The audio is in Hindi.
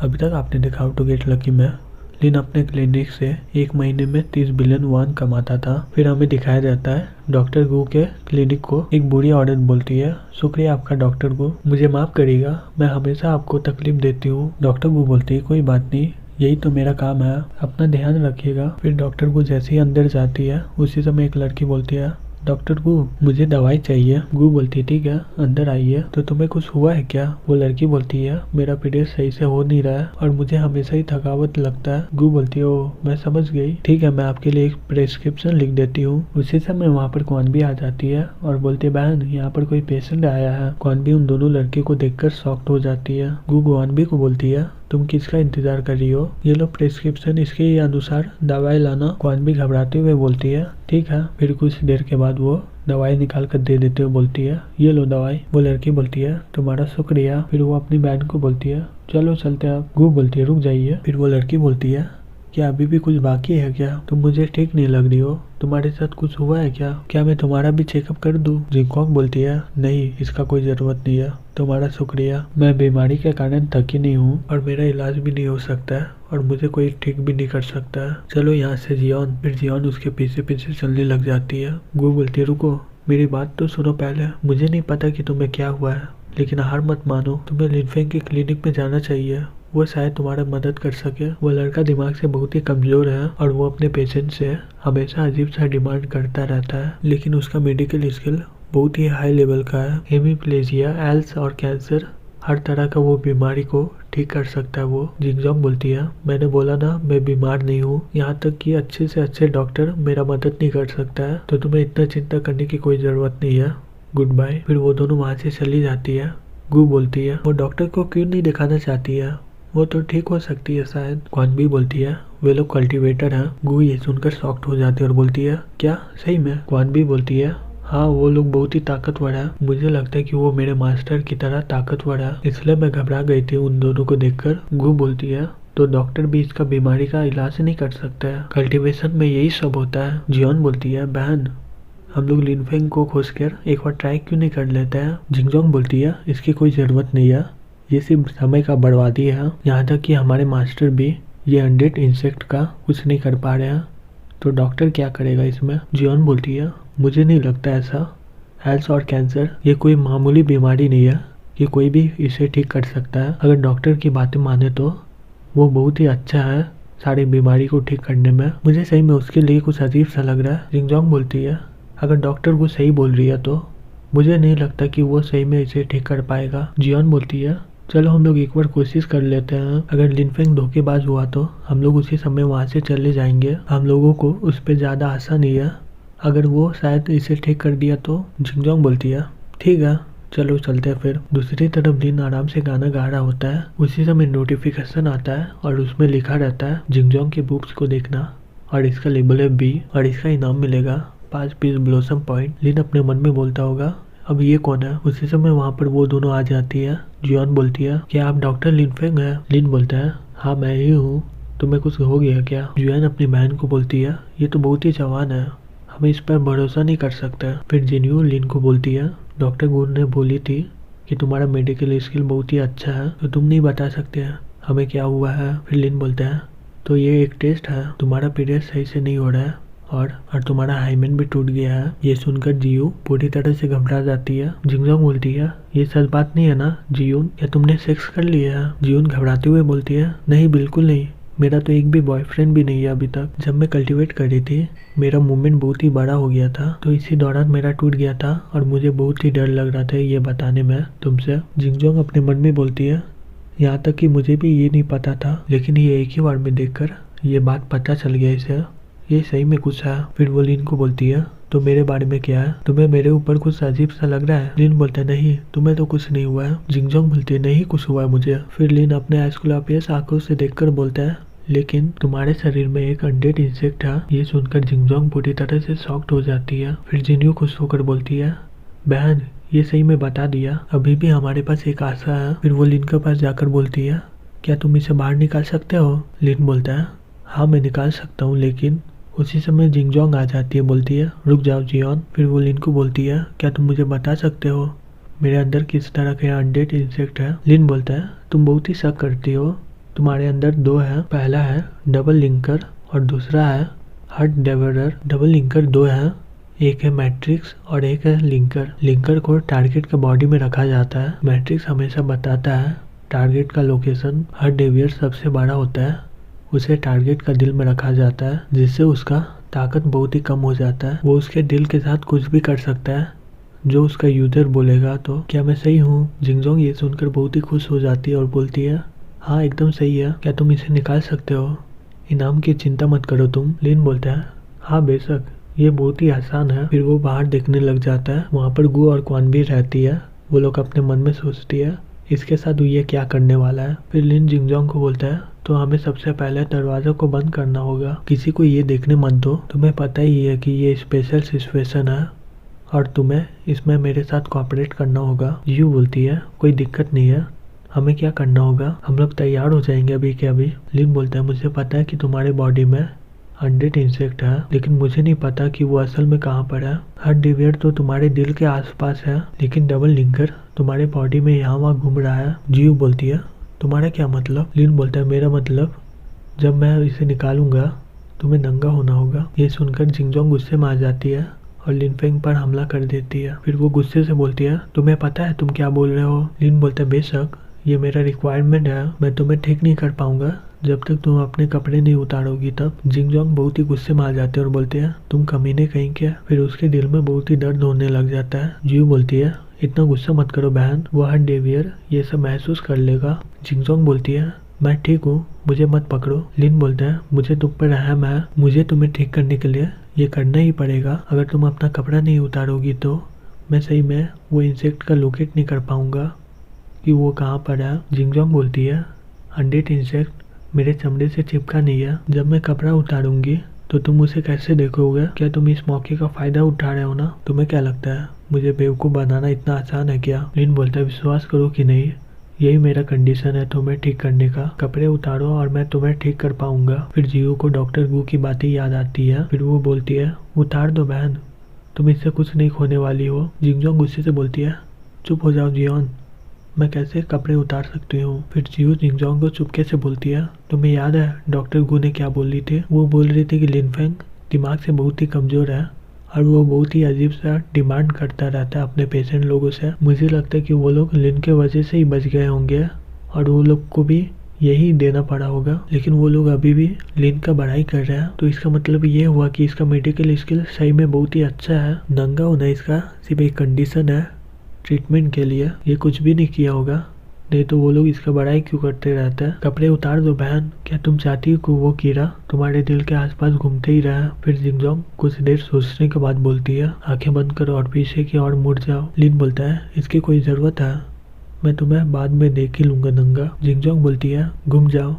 अभी तक आपने देखा हाउ टू गेट लकी में लिन अपने क्लिनिक से एक महीने में 30 बिलियन वॉन कमाता था। फिर हमें दिखाया जाता है डॉक्टर गू के क्लिनिक को एक बुरी औरत बोलती है, शुक्रिया आपका डॉक्टर गू, मुझे माफ करिएगा, मैं हमेशा आपको तकलीफ देती हूँ। डॉक्टर गू बोलती है कोई बात नहीं, यही तो मेरा काम है, अपना ध्यान रखिएगा। फिर डॉक्टर गू जैसे ही अंदर जाती है उसी समय एक लड़की बोलती है डॉक्टर गू मुझे दवाई चाहिए। गू बोलती है ठीक है अंदर आइए। तो तुम्हें कुछ हुआ है क्या? वो लड़की बोलती है मेरा पीरियड सही से हो नहीं रहा है और मुझे हमेशा ही थकावट लगता है। गू बोलती है ओ मैं समझ गई, ठीक है मैं आपके लिए एक प्रेस्क्रिप्शन लिख देती हूँ। उसी समय वहाँ पर कौन भी आ जाती है और बोलती है बहन यहाँ पर कोई पेशेंट आया है। कौन भी उन दोनों लड़के को देखकर शॉक्ड हो जाती है। गू गोवानबी को बोलती है तुम किसका इंतजार कर रही हो, ये लो प्रेस्क्रिप्शन, इसके अनुसार दवाई लाना। कौन भी घबराते हुए बोलती है ठीक है। फिर कुछ देर के बाद वो दवाई निकाल कर दे देते हुए बोलती है ये लो दवाई। वो लड़की बोलती है तुम्हारा शुक्रिया। फिर वो अपनी बहन को बोलती है चलो चलते हैं। गू बोलती है रुक जाइए। फिर वो लड़की बोलती है क्या अभी भी कुछ बाकी है क्या? तुम मुझे ठीक नहीं लग रही हो, तुम्हारे साथ कुछ हुआ है क्या मैं तुम्हारा भी चेकअप कर दूं? जिंगकॉक बोलती है नहीं इसका कोई ज़रूरत नहीं है, तुम्हारा शुक्रिया, मैं बीमारी के कारण थकी नहीं हूँ और मेरा इलाज भी नहीं हो सकता है और मुझे कोई ठीक भी नहीं कर सकता है, चलो यहाँ से जियोन। फिर जियोन उसके पीछे पीछे चलने लग जाती है। गू बोलती है रुको मेरी बात तो सुनो पहले, मुझे नहीं पता कि तुम्हें क्या हुआ है लेकिन हार मत मानो, तुम्हें लिनफेंग की क्लिनिक में जाना चाहिए, वो शायद तुम्हारा मदद कर सके। वो लड़का दिमाग से बहुत ही कमज़ोर है और वो अपने पेशेंट से हमेशा अजीब सा डिमांड करता रहता है, लेकिन उसका मेडिकल स्किल बहुत ही हाई लेवल का है। हेमीप्लेजिया, एल्स और कैंसर, हर तरह का वो बीमारी को ठीक कर सकता है वो। जिंगजॉन्ग बोलती है मैंने बोला ना मैं बीमार नहीं हूँ, यहाँ तक कि अच्छे से अच्छे डॉक्टर मेरा मदद नहीं कर सकता है, तो तुम्हें इतना चिंता करने की कोई ज़रूरत नहीं है, गुड बाय। फिर वो दोनों वहाँ से चली जाती है। गू बोलती है वो डॉक्टर को क्यों नहीं दिखाना चाहती है, वो तो ठीक हो सकती है शायद। क्वान भी बोलती है वे लोग कल्टीवेटर हैं। गू ये सुनकर शॉक्ड हो जाती है और बोलती है क्या सही में? क्वान भी बोलती है हाँ वो लोग बहुत ही ताकतवर है, मुझे लगता है कि वो मेरे मास्टर की तरह ताकतवर है, इसलिए मैं घबरा गई थी उन दोनों को देखकर। गू बोलती है तो डॉक्टर भी इसका बीमारी का इलाज नहीं कर सकता है, कल्टीवेशन में यही सब होता है। जियोन बोलती है बहन हम लोग लिनफेंग को खोजकर एक बार ट्राई क्यों नहीं कर लेते हैं? जिंगजोंग बोलती है इसकी कोई ज़रूरत नहीं है, ये सिर्फ समय का बर्बादी है, यहाँ तक कि हमारे मास्टर भी ये अनडेड इंसेक्ट का कुछ नहीं कर पा रहे हैं, तो डॉक्टर क्या करेगा इसमें? जियोन बोलती है मुझे नहीं लगता ऐसा, एल्स और कैंसर ये कोई मामूली बीमारी नहीं है कि कोई भी इसे ठीक कर सकता है, अगर डॉक्टर की बातें माने तो वो बहुत ही अच्छा है सारी बीमारी को ठीक करने में, मुझे सही में उसके लिए कुछ अजीब सा लग रहा है। जिंगजोंग बोलती है अगर डॉक्टर को सही बोल रही है तो मुझे नहीं लगता कि वो सही में इसे ठीक कर पाएगा। जियोन बोलती है चलो हम लोग एक बार कोशिश कर लेते हैं, अगर लिनफेंग धोखेबाज हुआ तो हम लोग उसी समय वहाँ से चले जाएंगे, हम लोगों को उस पर ज़्यादा आशा नहीं है, अगर वो शायद इसे ठीक कर दिया तो। जिंगजोंग बोलती है ठीक है चलो चलते हैं फिर। दूसरी तरफ लिन आराम से गाना गा रहा होता है, उसी समय नोटिफिकेशन आता है और उसमें लिखा रहता है जिंगजोंग के बुक्स को देखना और इसका लेबल है बी और इसका इनाम मिलेगा 5 पीस ब्लॉसम पॉइंट। लिन अपने मन में बोलता होगा अब ये कौन है? उसी समय वहाँ पर वो दोनों आ जाती है। जियोन बोलती है क्या आप डॉक्टर लिनफेंग हैं? लिन बोलता है हाँ मैं ही हूँ, तुम्हें कुछ हो गया क्या? जियोन अपनी बहन को बोलती है ये तो बहुत ही जवान है, हमें इस पर भरोसा नहीं कर सकता। फिर जिन्यू लिन को बोलती है डॉक्टर गुन ने बोली थी कि तुम्हारा मेडिकल स्किल बहुत ही अच्छा है, तो तुम नहीं बता सकते हैं हमें क्या हुआ है? फिर लिन बोलता है तो ये एक टेस्ट है, तुम्हारा पीरियड सही से नहीं हो रहा है और तुम्हारा हाइमेन भी टूट गया है। ये सुनकर जियू पूरी तरह से घबरा जाती है। जिंगजोंग बोलती है ये सच बात नहीं है ना जियून, क्या तुमने सेक्स कर लिया है? जियून घबराते हुए बोलती है नहीं बिल्कुल नहीं, मेरा तो एक भी बॉयफ्रेंड भी नहीं है अभी तक, जब मैं कल्टीवेट कर रही थी मेरा मूवमेंट बहुत ही बड़ा हो गया था, तो इसी दौरान मेरा टूट गया था और मुझे बहुत ही डर लग रहा था ये बताने में तुमसे। जिंगजोंग अपने मन में बोलती है यहाँ तक कि मुझे भी ये नहीं पता था, लेकिन ये एक ही बार में देखकर ये बात पता चल गया इसे, ये सही में कुछ है। फिर वो लिन को बोलती है तो मेरे बारे में क्या है, तुम्हें मेरे ऊपर कुछ अजीब सा लग रहा है? लिन बोलता है नहीं तुम्हें तो कुछ नहीं हुआ है। जिंगजोंग बोलती है नहीं कुछ हुआ है मुझे। फिर लिन अपने एस्कुलापियस आंखों से देखकर बोलता है लेकिन तुम्हारे शरीर में एक अनडेड इंसेक्ट है। ये सुनकर जिंगजोंग पूरी तरह से शॉक्ड हो जाती है। फिर जिन्यू खुश होकर बोलती है बहन ये सही में बता दिया, अभी भी हमारे पास एक आशा है। फिर वो लिन के पास जाकर बोलती है क्या तुम इसे बाहर निकाल सकते हो? लिन बोलता है हाँ मैं निकाल सकता हूँ, लेकिन उसी समय जिंगजोंग आ जाती है, बोलती है रुक जाओ जियोन। फिर वो लिन को बोलती है क्या तुम मुझे बता सकते हो मेरे अंदर किस तरह के अनडेड इंसेक्ट है? लिन बोलता है तुम बहुत ही शक करती हो, तुम्हारे अंदर दो है, पहला है डबल लिंकर और दूसरा है हार्ट डेवरर। डबल लिंकर दो है, एक है मैट्रिक्स और एक है लिंकर। लिंकर को टारगेट के बॉडी में रखा जाता है। मैट्रिक्स हमेशा बताता है टारगेट का लोकेशन। हार्ट डेवियर सबसे बड़ा होता है, उसे टारगेट का दिल में रखा जाता है, जिससे उसका ताकत बहुत ही कम हो जाता है। वो उसके दिल के साथ कुछ भी कर सकता है जो उसका यूजर बोलेगा। तो क्या मैं सही हूँ? जिंगजोंग ये सुनकर बहुत ही खुश हो जाती है और बोलती है हाँ एकदम सही है, क्या तुम इसे निकाल सकते हो? इनाम की चिंता मत करो तुम। लिन बोलता है हाँ बेशक, ये बहुत ही आसान है। फिर वो बाहर देखने लग जाता है। वहाँ पर गु और क्वान भी रहती है। वो लोग अपने मन में सोचती है इसके साथ ये क्या करने वाला है। फिर लिन जिंगजोंग को बोलता है तो हमें सबसे पहले दरवाजा को बंद करना होगा, किसी को ये देखने मत दो। तुम्हें पता ही है कि ये स्पेशल सिचुएशन है और तुम्हें इसमें मेरे साथ कोऑपरेट करना होगा। यू बोलती है कोई दिक्कत नहीं है, हमें क्या करना होगा, हम लोग तैयार हो जाएंगे अभी के अभी। लिन बोलता है मुझे पता है कि तुम्हारे बॉडी में 100 इंसेक्ट है, लेकिन मुझे नहीं पता कि वो असल में कहाँ पर है। हार्ट डेवियर तो तुम्हारे दिल के आसपास है, लेकिन डबल लिंकर तुम्हारे बॉडी में यहाँ वहाँ घूम रहा है। जियो बोलती है तुम्हारा क्या मतलब? लिन बोलता है मेरा मतलब जब मैं इसे निकालूंगा तुम्हें नंगा होना होगा। ये सुनकर जिंगजोंग गुस्से में आ जाती है और लिनफेंग पर हमला कर देती है। फिर वो गुस्से से बोलती है तुम्हें पता है तुम क्या बोल रहे हो? लिन बोलता है बेशक, ये मेरा रिक्वायरमेंट है, मैं तुम्हें ठीक नहीं कर पाऊंगा जब तक तुम अपने कपड़े नहीं उतारोगी तब। जिंगजोंग बहुत ही गुस्से में आ जाते हैं और बोलते हैं तुम कमीने कहीं क्या। फिर उसके दिल में बहुत ही दर्द होने लग जाता है। जियो बोलती है इतना गुस्सा मत करो बहन, वो हार्ट डेवियर ये सब महसूस कर लेगा। जिंगजोंग बोलती है मैं ठीक हूँ, मुझे मत पकड़ो। लिन बोलता है मुझे तुम पर रहम है, मुझे तुम्हें ठीक करने के लिए ये करना ही पड़ेगा। अगर तुम अपना कपड़ा नहीं उतारोगी तो मैं सही में वो इंसेक्ट का लोकेट नहीं कर पाऊंगा कि वो कहाँ पर है। जिंगजोंग बोलती है 100 इंसेक्ट मेरे चमड़े से चिपका नहीं है, जब मैं कपड़ा उतारूंगी तो तुम उसे कैसे देखोगे? क्या तुम इस मौके का फायदा उठा रहे हो ना? तुम्हें क्या लगता है मुझे बेवकूफ़ बनाना इतना आसान है क्या? लिन बोलता है विश्वास करो कि नहीं, यही मेरा कंडीशन है तुम्हें ठीक करने का। कपड़े उतारो और मैं तुम्हें ठीक कर पाऊंगा। फिर जियो को डॉक्टर गू की बातें याद आती है। फिर वो बोलती है उतार दो बहन, तुम इससे कुछ नहीं खोने वाली हो। जिंगजोंग गुस्से से बोलती है चुप हो जाओ जियोन, मैं कैसे कपड़े उतार सकती हूँ। फिर जियो जिंगजोंग को चुपके से बोलती है तुम्हें याद है डॉक्टर गू ने क्या बोल रही थी? वो बोल रही थी कि लिनफेंग दिमाग से बहुत ही कमज़ोर है और वो बहुत ही अजीब सा डिमांड करता रहता है अपने पेशेंट लोगों से। मुझे लगता है कि वो लोग लिन के वजह से ही बच गए होंगे और वो लोग को भी यही देना पड़ा होगा, लेकिन वो लोग अभी भी लिन का बढ़ाई कर रहे हैं। तो इसका मतलब ये हुआ कि इसका मेडिकल स्किल सही में बहुत ही अच्छा है। नंगा होना इसका सिर्फ एक कंडीशन है ट्रीटमेंट के लिए, ये कुछ भी नहीं किया होगा, नहीं तो वो लोग इसका बड़ाई क्यों करते रहते हैं। कपड़े उतार दो बहन, क्या तुम चाहती हो कि वो कीड़ा तुम्हारे दिल के आसपास घूमते ही रहे? फिर जिंगजोंग कुछ देर सोचने के बाद बोलती है आंखें बंद करो और पीछे की ओर मुड़ जाओ। लिन बोलता है इसकी कोई ज़रूरत है, मैं तुम्हें बाद में देख ही लूंगा नंगा। जिंगजोंग बोलती है घूम जाओ।